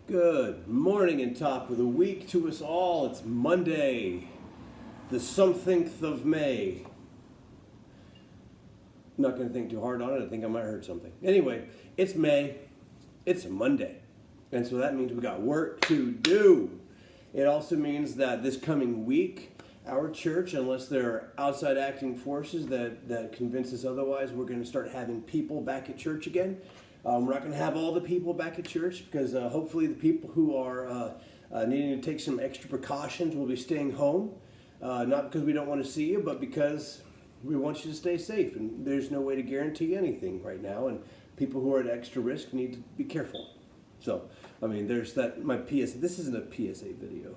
Good morning and top of the week to us all. It's Monday, the somethingth of May. I'm not going to think too hard on it. I think I might hurt something. Anyway, it's May. It's a Monday. And so that means we got work to do. It also means that this coming week, our church, unless there are outside acting forces that convince us otherwise, we're going to start having people back at church again. We're not going to have all the people back at church because hopefully the people who are needing to take some extra precautions will be staying home. Not because we don't want to see you, but because we want you to stay safe. And there's no way to guarantee anything right now. And people who are at extra risk need to be careful. So, I mean, there's that, my PSA. This isn't a PSA video.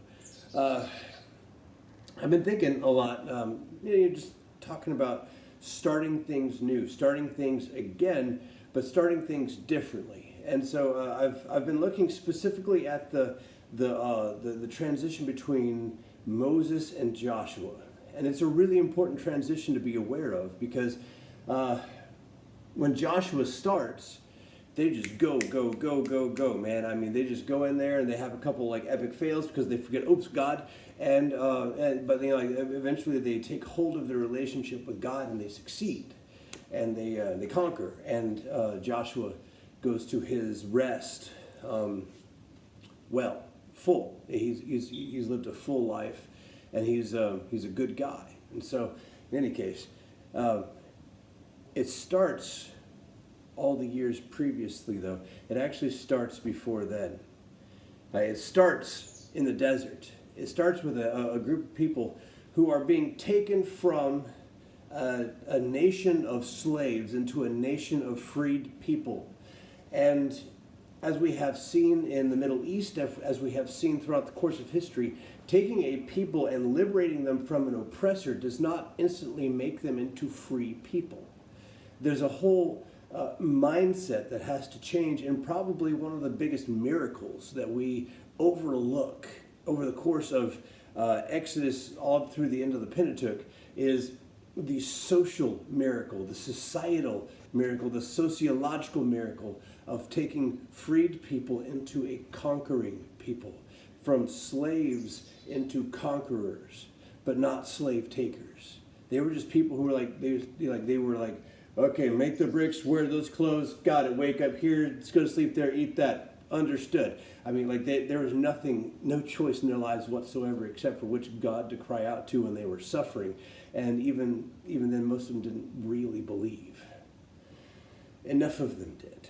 I've been thinking a lot, you're just talking about starting things new, starting things again, but starting things differently. And so I've been looking specifically at the transition between Moses and Joshua. And it's a really important transition to be aware of because when Joshua starts, they just go, man. I mean, they just go in there and they have a couple like epic fails because they forget, oops, God. But eventually they take hold of their relationship with God and they succeed. And they conquer, and Joshua goes to his rest. Full. He's lived a full life, and he's a good guy. And so, in any case, it starts all the years previously. Though it actually starts before then. It starts in the desert. It starts with a group of people who are being taken from a nation of slaves into a nation of freed people. And as we have seen in the Middle East, as we have seen throughout the course of history, taking a people and liberating them from an oppressor does not instantly make them into free people. There's a whole mindset that has to change, and probably one of the biggest miracles that we overlook over the course of Exodus all through the end of the Pentateuch is the social miracle, the societal miracle, the sociological miracle of taking freed people into a conquering people, from slaves into conquerors, but not slave takers. They were just people who were they were like, okay, make the bricks, wear those clothes, got it, wake up here, let's go to sleep there, eat that, understood. I mean, there was no choice in their lives whatsoever except for which God to cry out to when they were suffering. And even then, most of them didn't really believe. Enough of them did.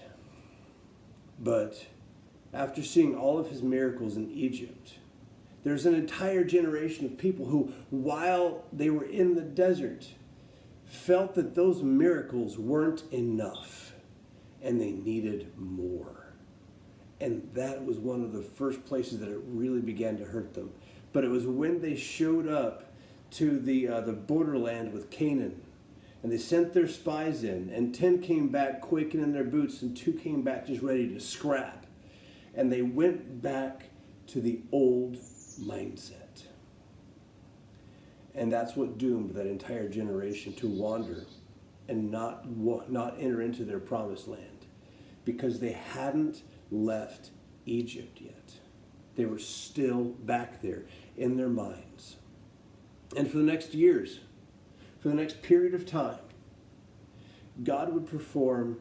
But after seeing all of his miracles in Egypt, there's an entire generation of people who, while they were in the desert, felt that those miracles weren't enough and they needed more. And that was one of the first places that it really began to hurt them. But it was when they showed up to the borderland with Canaan, and they sent their spies in, and 10 came back quaking in their boots, and 2 came back just ready to scrap. And they went back to the old mindset. And that's what doomed that entire generation to wander and not enter into their promised land, because they hadn't left Egypt yet. They were still back there in their minds. And for the next years, for the next period of time, God would perform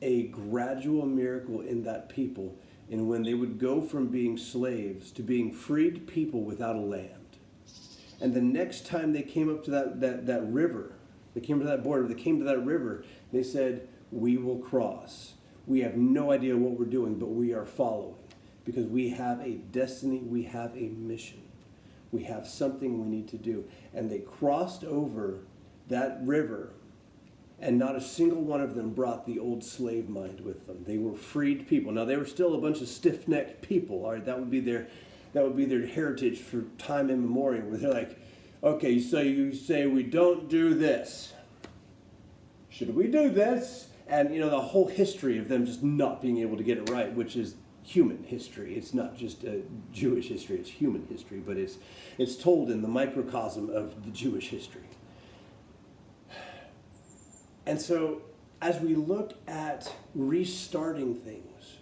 a gradual miracle in that people, and when they would go from being slaves to being freed people without a land. And the next time they came up to that river, they came to that border, they came to that river, they said, we will cross. We have no idea what we're doing, but we are following because we have a destiny, we have a mission. We have something we need to do. And they crossed over that river, and not a single one of them brought the old slave mind with them. They were freed people. Now, they were still a bunch of stiff-necked people. All right, that would be their heritage for time immemorial, where they're like, okay, so you say we don't do this. Should we do this? And, the whole history of them just not being able to get it right, which is human history. It's not just Jewish history, it's human history, but it's told in the microcosm of the Jewish history. And so as we look at restarting things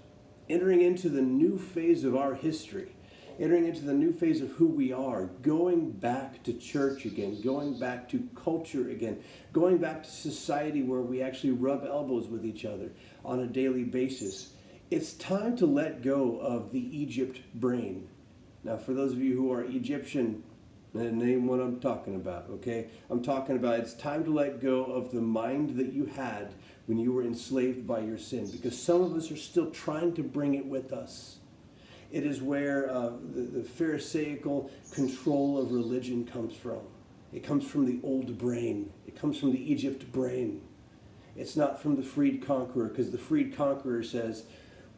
entering into the new phase of our history, entering into the new phase of who we are, going back to church again, going back to culture again, going back to society where we actually rub elbows with each other on a daily basis. It's time to let go of the Egypt brain. Now, for those of you who are Egyptian, name what I'm talking about, okay? I'm talking about it's time to let go of the mind that you had when you were enslaved by your sin, because some of us are still trying to bring it with us. It is where the Pharisaical control of religion comes from. It comes from the old brain. It comes from the Egypt brain. It's not from the freed conqueror, because the freed conqueror says,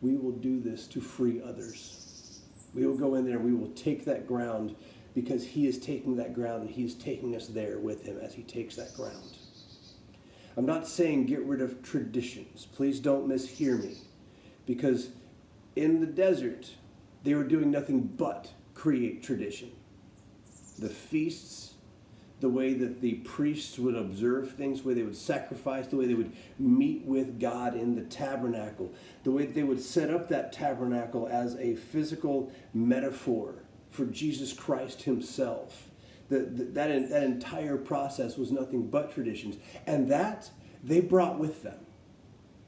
we will do this to free others. We will go in there, we will take that ground, because he is taking that ground and he's taking us there with him as he takes that ground. I'm not saying get rid of traditions. Please don't mishear me. Because in the desert, they were doing nothing but create tradition. The feasts, the way that the priests would observe things, the way they would sacrifice, the way they would meet with God in the tabernacle, the way that they would set up that tabernacle as a physical metaphor for Jesus Christ himself. That entire process was nothing but traditions. And that they brought with them.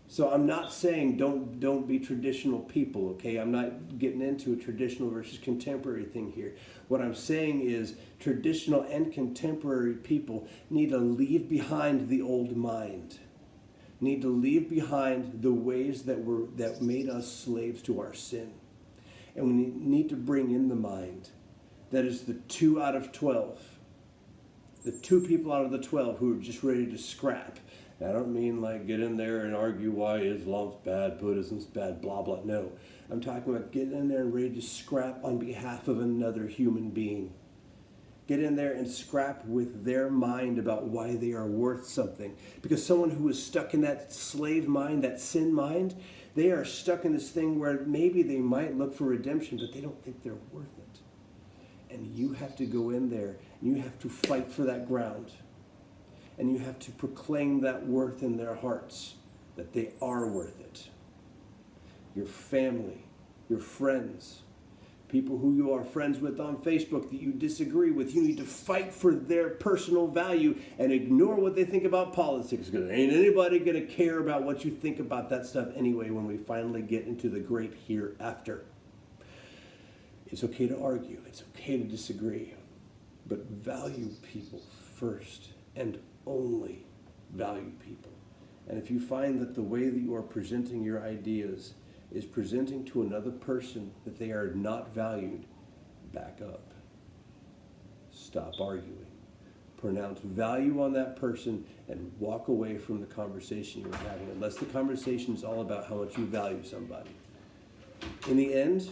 So I'm not saying don't be traditional people, okay? I'm not getting into a traditional versus contemporary thing here. What I'm saying is traditional and contemporary people need to leave behind the old mind. Need to leave behind the ways that made us slaves to our sin. And we need to bring in the mind that is the 2 out of 12. The 2 people out of the 12 who are just ready to scrap. And I don't mean like get in there and argue why Islam's bad, Buddhism's bad, blah, blah. No. I'm talking about getting in there and ready to scrap on behalf of another human being. Get in there and scrap with their mind about why they are worth something. Because someone who is stuck in that slave mind, that sin mind, they are stuck in this thing where maybe they might look for redemption, but they don't think they're worth it. And you have to go in there and you have to fight for that ground. And you have to proclaim that worth in their hearts, that they are worth it. Your family, your friends, people who you are friends with on Facebook that you disagree with, you need to fight for their personal value and ignore what they think about politics, because ain't anybody going to care about what you think about that stuff anyway when we finally get into the great hereafter. It's okay to argue. It's okay to disagree. But value people first and only value people. And if you find that the way that you are presenting your ideas is presenting to another person that they are not valued, back up. Stop arguing. Pronounce value on that person and walk away from the conversation you're having, unless the conversation is all about how much you value somebody. In the end,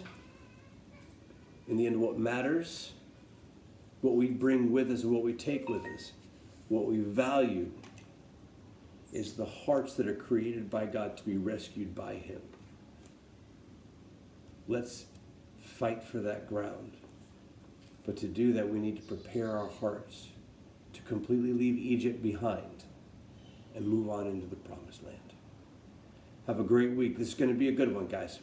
what matters, what we bring with us and what we take with us, what we value is the hearts that are created by God to be rescued by him. Let's fight for that ground. But to do that, we need to prepare our hearts to completely leave Egypt behind and move on into the promised land. Have a great week. This is going to be a good one, guys.